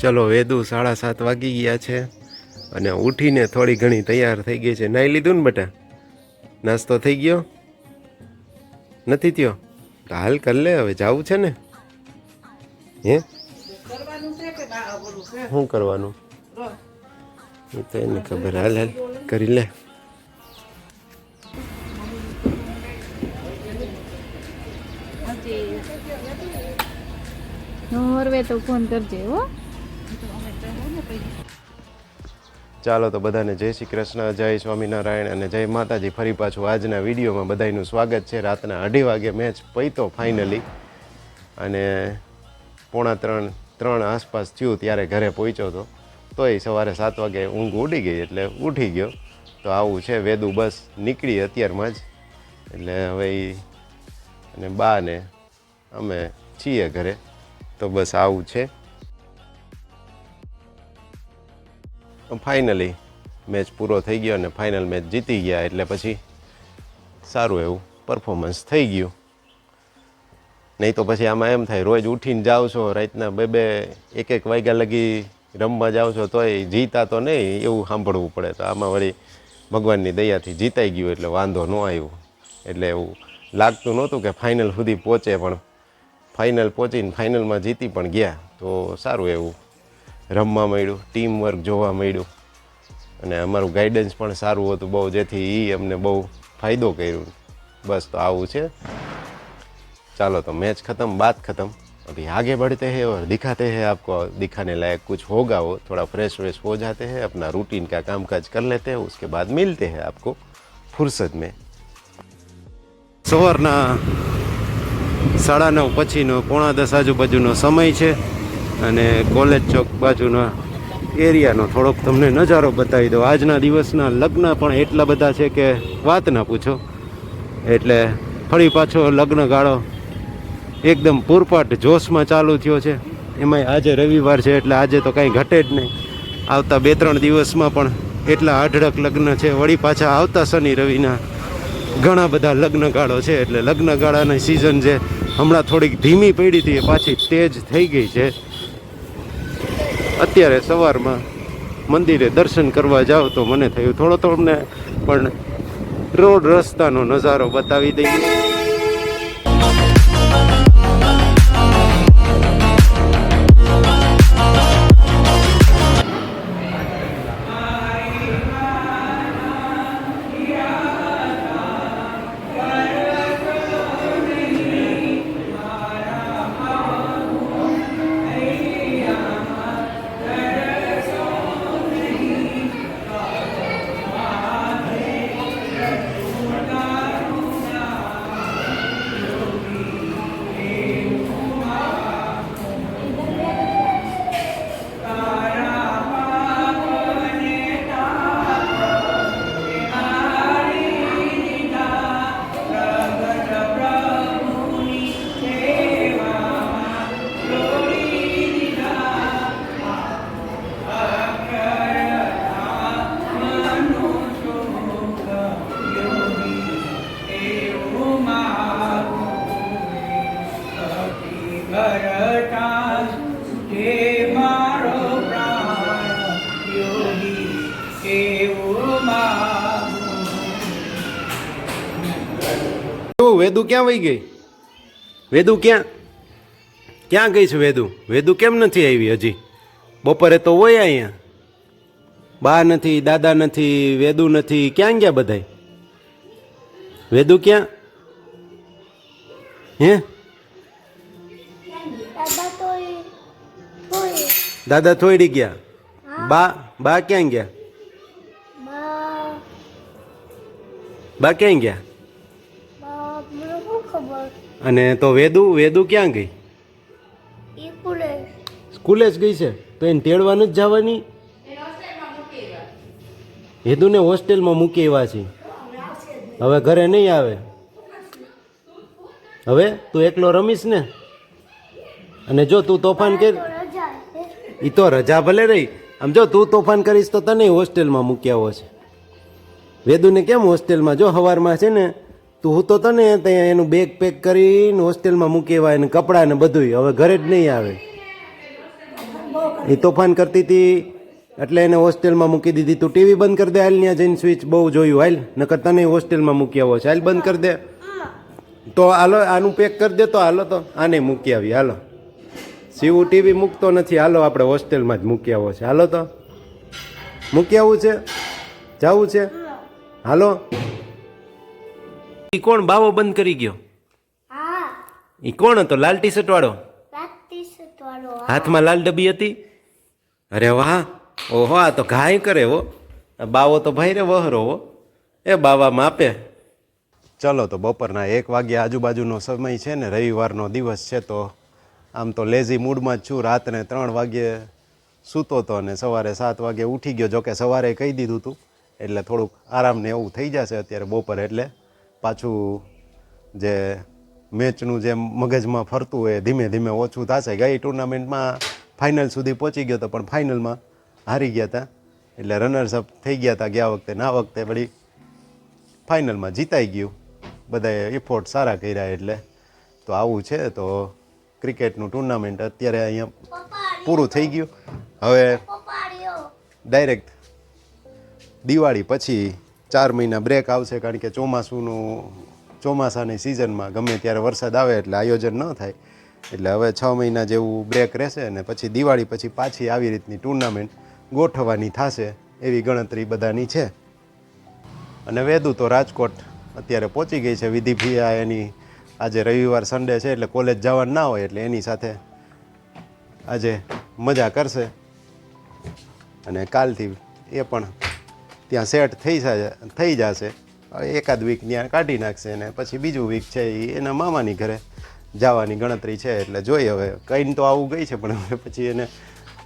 ચલો વેદુ 7:30 વાગી ગયા છે અને ઉઠીને થોડી ઘણી તૈયાર થઈ ગઈ છે. નાઈ લીધું ને બેટા? નાસ્તો થઈ ગયો? નથી થયો તો હાલ કર લે, હવે જાવું છે ને. હે શું કરવાનું એ તો એને ખબર. હાલ હાલ કરી લે. નોરવે તો ફોન કરજે હો. ચાલો તો બધાને જય શ્રી કૃષ્ણ, જય સ્વામિનારાયણ અને જય માતાજી. ફરી પાછું આજના વિડીયોમાં બધાનું સ્વાગત છે. રાતના 2:30 વાગે મેચ પૈતો ફાઇનલી અને 2:45-3 આસપાસ થયું ત્યારે ઘરે પહોંચ્યો હતો. તોય સવારે 7 વાગે ઊંઘ ઉડી ગઈ એટલે ઉઠી ગયો. તો આવું છે. વેદુ બસ નીકળી અત્યારમાં જ, એટલે હવે અને બા ને અમે છીએ ઘરે. તો બસ આવું છે. ફાઇનલી મેચ પૂરો થઈ ગયો અને ફાઇનલ મેચ જીતી ગયા એટલે પછી સારું એવું પરફોર્મન્સ થઈ ગયું. નહીં તો પછી આમાં એમ થાય, રોજ ઉઠીને જાઓ છો રાતના 2-1 વાગ્યા લગી રમવા જાઓ છો તોય જીતા તો નહીં એવું સાંભળવું પડે. તો આમાં વળી ભગવાનની દયાથી જીતાઈ ગયું એટલે વાંધો ન આવ્યો. એટલે એવું લાગતું નહોતું કે ફાઇનલ સુધી પહોંચે, પણ ફાઇનલ પહોંચીને ફાઇનલમાં જીતી પણ ગયા. તો સારું એવું રમવા મળ્યું, ટીમ વર્ક જોવા મળ્યું અને અમારું ગાઈડન્સ પણ સારું હતું બહુ, જેથી એ અમને બહુ ફાયદો કર્યો. બસ તો આવું છે. ચાલો तो मैच ख़त्म, बात ख़त्म. अभी आगे बढ़ते हैं और दिखाते हैं आपको, दिखाने लायक कुछ होगा वो. थोड़ा फ्रेश व्रेश हो जाते हैं, अपना रूटीन का काम काज कर लेते हैं, उसके बाद मिलते हैं आपको फुर्सत में. સવારના 9:30 પછીનો 9:45 આજુબાજુનો સમય છે અને કોલેજ ચોક બાજુના એરિયાનો થોડોક તમને નજારો બતાવી દો. આજના દિવસના લગ્ન પણ એટલા બધા છે કે વાત ના પૂછો. એટલે ફરી પાછો લગ્ન ગાળો એકદમ પૂરપાટ જોશમાં ચાલુ થયો છે. એમાંય આજે રવિવાર છે એટલે આજે તો કાંઈ ઘટે જ નહીં. આવતા 2-3 દિવસમાં પણ એટલા અઢળક લગ્ન છે. વળી પાછા આવતા શનિ રવિના ઘણા બધા લગ્ન ગાળો છે. એટલે લગ્ન ગાળાની સિઝન છે હમણાં થોડીક ધીમી પડી હતી, પાછી તેજ થઈ ગઈ છે. અત્યારે સવારમાં મંદિરે દર્શન કરવા જાઓ તો મને થયું થોડો તમને પણ રોડ રસ્તાનો નજારો બતાવી દઈએ. વેદુ ક્યાં વહી ગઈ? વેદુ ક્યાં ગઈ છે? વેદુ કેમ નથી આવી હજી? બપોરે તો હોય અહીંયા. બા નથી, દાદા નથી, વેદુ નથી, ક્યાં ગયા બધાય? વેદુ ક્યાં? હે દાદા થોડી ગયા. બા ક્યાં ગયા? બા ક્યાં ગયા? અને તો વેદુ ક્યાં ગઈ? સ્કૂલે જ ગઈ છે. તો એને તેડવા નથી જવાની? વેદુને હોસ્ટેલમાં મૂકી આવ્યા છે. હવે ઘરે નહીં આવે. હવે તું એકલો રમીશ ને? અને જો તું તોફાન કર, એ તો રજા ભલે રહી, આમ જો તું તોફાન કરીશ તો તને હોસ્ટેલમાં મૂકી આવો છે. વેદુને કેમ હોસ્ટેલમાં? જો સવારમાં છે ને તું હું તો તને ત્યાં એનું બેગ પેક કરીને હોસ્ટેલમાં મૂકી આવ્યા, એને કપડાં ને બધું. હવે ઘરે જ નહીં આવે. એ તોફાન કરતી હતી એટલે એને હોસ્ટેલમાં મૂકી દીધી. તું ટીવી બંધ કરી દે, હાલ ત્યાં જઈને સ્વિચ બહુ જોયું, હાલ નકર તને હોસ્ટેલમાં મૂકી આવો છે. હાલ બંધ કરી દે તો હાલો, આનું પેક કરી દે તો હાલો, તો આને મૂકી આવી. હાલો, શિવું ટીવી મૂકતો નથી, હાલો આપણે હોસ્ટેલમાં જ મૂકી આવો છે. હાલો, તો મૂકી આવવું છે, જવું છે, હાલો. ઈ કોણ બાવો બંધ કરી ગયો? ઈ કોણ હતો? લાલ ટી શર્ટ વાળો, હાથમાં લાલ ડબ્બી હતી. અરે વાહ, ઓહો, આ તો ઘાય કરે હો. બાવો તો ભાઈ રે વહરો હો. એ બાવા માપે. ચલો, તો બપોરના 1 વાગ્યા આજુબાજુનો સમય છે ને, રવિવારનો દિવસ છે, તો આમ તો લેઝી મૂડમાં જ છું. રાત્રે 3 વાગ્યે સૂતો હતો અને સવારે 7 વાગે ઉઠી ગયો. જોકે સવારે કહી દીધું હતું એટલે થોડુંક આરામ ને એવું થઈ જશે અત્યારે બપોરે. એટલે પાછું જે મેચનું જે મગજમાં ફરતું હોય ધીમે ધીમે ઓછું થશે. ગઈ ટુર્નામેન્ટમાં ફાઇનલ સુધી પહોંચી ગયો હતો, પણ ફાઇનલમાં હારી ગયા હતા. એટલે રનર્સ અપ થઈ ગયા હતા ગયા વખતે. આ વખતે વળી ફાઇનલમાં જીતાઈ ગયું. બધાએ એફોર્ટ સારા કર્યા. એટલે તો આવું છે. તો ક્રિકેટનું ટુર્નામેન્ટ અત્યારે અહીંયા પૂરું થઈ ગયું. હવે ડાયરેક્ટ દિવાળી પછી 4 મહિના બ્રેક આવશે, કારણ કે ચોમાસાની સિઝનમાં ગમે ત્યારે વરસાદ આવે એટલે આયોજન ન થાય. એટલે હવે 6 મહિના જેવું બ્રેક રહેશે અને પછી દિવાળી પછી પાછી આવી રીતની ટુર્નામેન્ટ ગોઠવવાની થશે એવી ગણતરી બધાની છે. અને વેદુ તો રાજકોટ અત્યારે પહોંચી ગઈ છે. વિધિ ભૈયા એની આજે રવિવાર સન્ડે છે એટલે કોલેજ જવાનું ના હોય એટલે એની સાથે આજે મજા કરશે. અને કાલથી એ પણ ત્યાં સેટ થઈ જશે. એકાદ વીક ત્યાં કાઢી નાખશે અને પછી બીજું વીક છે એ એના મામાની ઘરે જવાની ગણતરી છે. એટલે જોઈએ હવે. કહીને તો આવું ગઈ છે પણ હવે પછી એને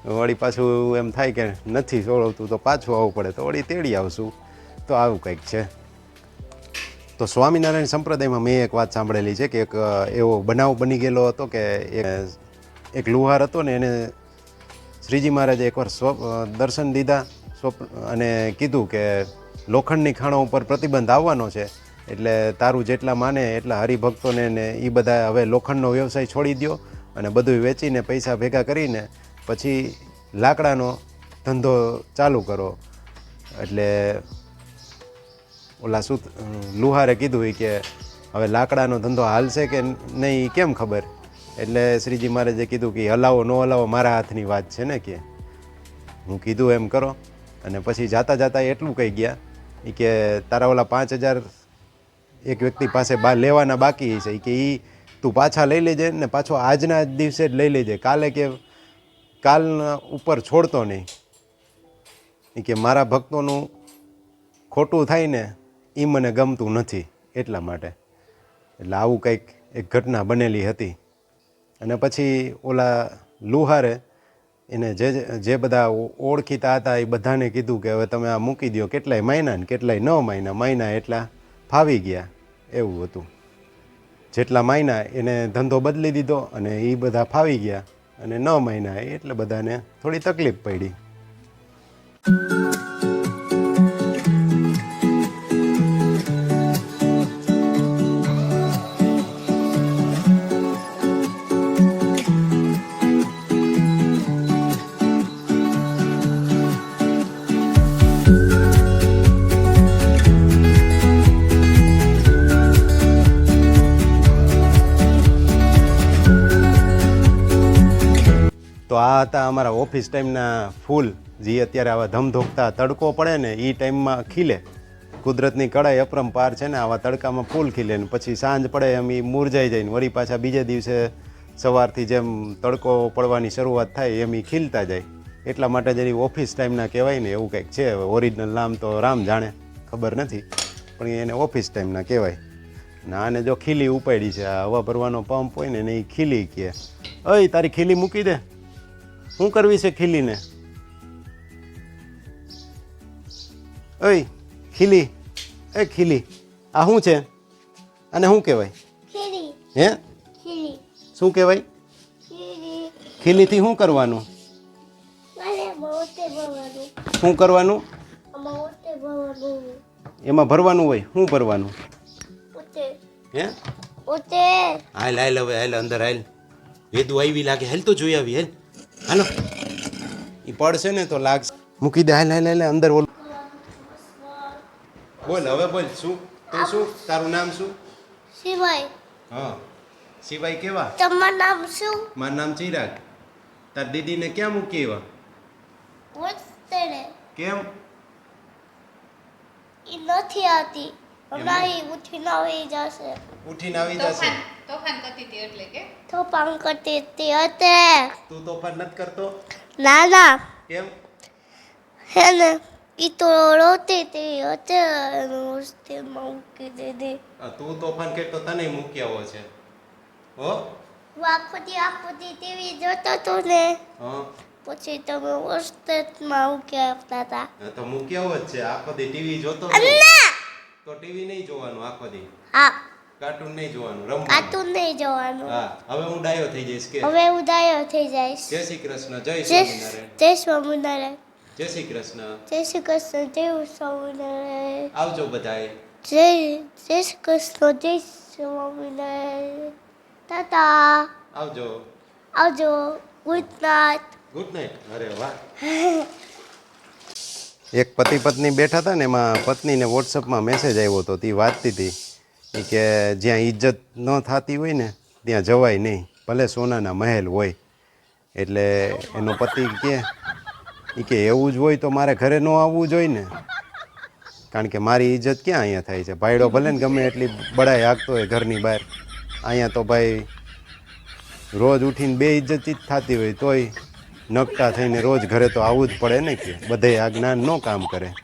વળી પાછું એમ થાય કે નથી સોળવતું તો પાછું આવવું પડે, તો વળી તેડી આવશું. તો આવું કંઈક છે. તો સ્વામિનારાયણ સંપ્રદાયમાં મેં એક વાત સાંભળેલી છે કે એક એવો બનાવ બની ગયેલો હતો કે એક લુહાર હતો ને એને શ્રીજી મહારાજે એકવાર દર્શન દીધા અને કીધું કે લોખંડની ખાણો ઉપર પ્રતિબંધ આવવાનો છે, એટલે તારું જેટલા માને એટલા હરિભક્તોને ને એ બધા હવે લોખંડનો વ્યવસાય છોડી દો અને બધું વેચીને પૈસા ભેગા કરીને પછી લાકડાનો ધંધો ચાલુ કરો. એટલે ઓલા લુહારે કીધું કે હવે લાકડાનો ધંધો હાલશે કે નહીં કેમ ખબર. એટલે શ્રીજી મહારાજે કીધું કે હલાવો ન હલાવો મારા હાથની વાત છે ને, કે હું કીધું એમ કરો. અને પછી જાતા જાતા એટલું કહી ગયા કે તારા ઓલા 5,000 એક વ્યક્તિ પાસે લેવાના બાકી છે કે એ તું પાછા લઈ લેજે ને પાછો આજના જ દિવસે જ લઈ લેજે, કાલે કે કાલના ઉપર છોડતો નહીં. કે મારા ભક્તોનું ખોટું થાય ને એ મને ગમતું નથી એટલા માટે. એટલે આવું કંઈક એક ઘટના બનેલી હતી. અને પછી ઓલા લુહારે એને જે બધા ઓળખીતા હતા એ બધાને કીધું કે હવે તમે આ મૂકી દો. કેટલાય મહિના ને કેટલાય 9 મહિના એટલા ફાવી ગયા એવું હતું. જેટલા મહિના એને ધંધો બદલી દીધો અને એ બધા ફાવી ગયા અને 9 મહિના એટલે બધાને થોડી તકલીફ પડી. તો આ હતા અમારા ઓફિસ ટાઈમના ફૂલ, જે અત્યારે આવા ધમધોકતા તડકો પડે ને એ ટાઈમમાં ખીલે. કુદરતની કળાઈ અપરંપાર છે ને, આવા તડકામાં ફૂલ ખીલે ને પછી સાંજ પડે એમ એ મુરઝાઈ જાય ને વળી પાછા બીજે દિવસે સવારથી જેમ તડકો પડવાની શરૂઆત થાય એમ એ ખીલતા જાય. એટલા માટે જ એની ઓફિસ ટાઈમના કહેવાય ને એવું કંઈક છે. ઓરિજિનલ નામ તો રામ જાણે, ખબર નથી, પણ એને ઓફિસ ટાઈમના કહેવાય. ને આને જો ખીલી ઉપાડી છે, આ હવા ભરવાનો પંપ હોય ને એ ખીલી કહે. અય તારી ખીલી મૂકી દે. શું કરવી છે ખીલીને? ઓય ખીલી, એ ખીલી આ શું છે? અને શું કહેવાય? હે શું કહેવાય? ખીલીથી શું કરવાનું? શું કરવાનું? એમાં ભરવાનું હોય. શું ભરવાનું? હે હાલ હાલ હવે હાલ અંદર હાલ. વેદુ આવી લાગે, હાલ તો જોઈ આવી. હાલ હાલો એ પડશે ને તો લાગશે. મૂકી દે, હાલ હાલ હાલ અંદર બોલ. બોલ હવે બોલ. શું તું શું તારું નામ શું? શિવાય હા સિવાય કેવા? તમારું નામ શું? મારું નામ ચિરાગ. તાર દીદીને ક્યાં મૂકી એવા? હોસ્ટેલે કેમ? ઈ નથી આવતી હમણાં ઈ ઉઠીને આવી જશે ઉઠીને આવી જશે. તોફાન કરતી હતી એટલે કે તોફાન કરતી હતી હતી તું તોફાન નથી કરતો? ના ના કેમ? હે ને ઈ તો રોતી હતી હતી હોસ્ટેલમાં મૂકી દીધી તું તોફાન કરતો તને મૂકી આવો છે. હો આખો દી ટીવી જોતો તો ને હા પછી તમે હોસ્ટેલમાં મૂકી આપતા હતા તો મૂકી આવો જ છે. આખો દી ટીવી જોતો તો ટીવી નહીં જોવાનું આખો દી. હા કાર્ટૂન નહીં જોવાનું, રમવાનું. કાર્ટૂન નહીં જોવાનું હા હવે હું ડાયો થઈ જઈશ કે હવે ઉદાયો થઈ જઈશ જય શ્રી કૃષ્ણ, જય જય સ્વામિનારાયણ. જય સ્વામિનારાયણ જય શ્રી કૃષ્ણ. જય શ્રી કૃષ્ણ જય સ્વામિનારાયણ આવજો બધાએ. જય જય શ્રી કૃષ્ણ જય સ્વામિનારાયણ ટાટા આવજો. આવજો ગુડ નાઇટ ગુડ નાઇટ. અરે વાહ. એક પતિ પત્ની બેઠા હતા ને એમાં પત્નીને વોટ્સઅપમાં મેસેજ આવ્યો હતો. તે વાંચતી હતી ઈ કે જ્યાં ઇજ્જત ન થતી હોય ને ત્યાં જવાય નહીં, ભલે સોનાના મહેલ હોય. એટલે એનો પતિ કહે કે એવું જ હોય તો મારે ઘરે ન આવવું જોઈએ ને, કારણ કે મારી ઇજ્જત ક્યાં અહીંયા થાય છે. ભાઈડો ભલે ને ગમે એટલી બડાઈ હાંકતો હોય ઘરની બહાર, અહીંયા તો ભાઈ રોજ ઉઠીને બે ઇજ્જત જ થતી હોય તોય નકટા થઈને રોજ ઘરે તો આવવું જ પડે ને. કે બધે આ જ્ઞાન ન કામ કરે.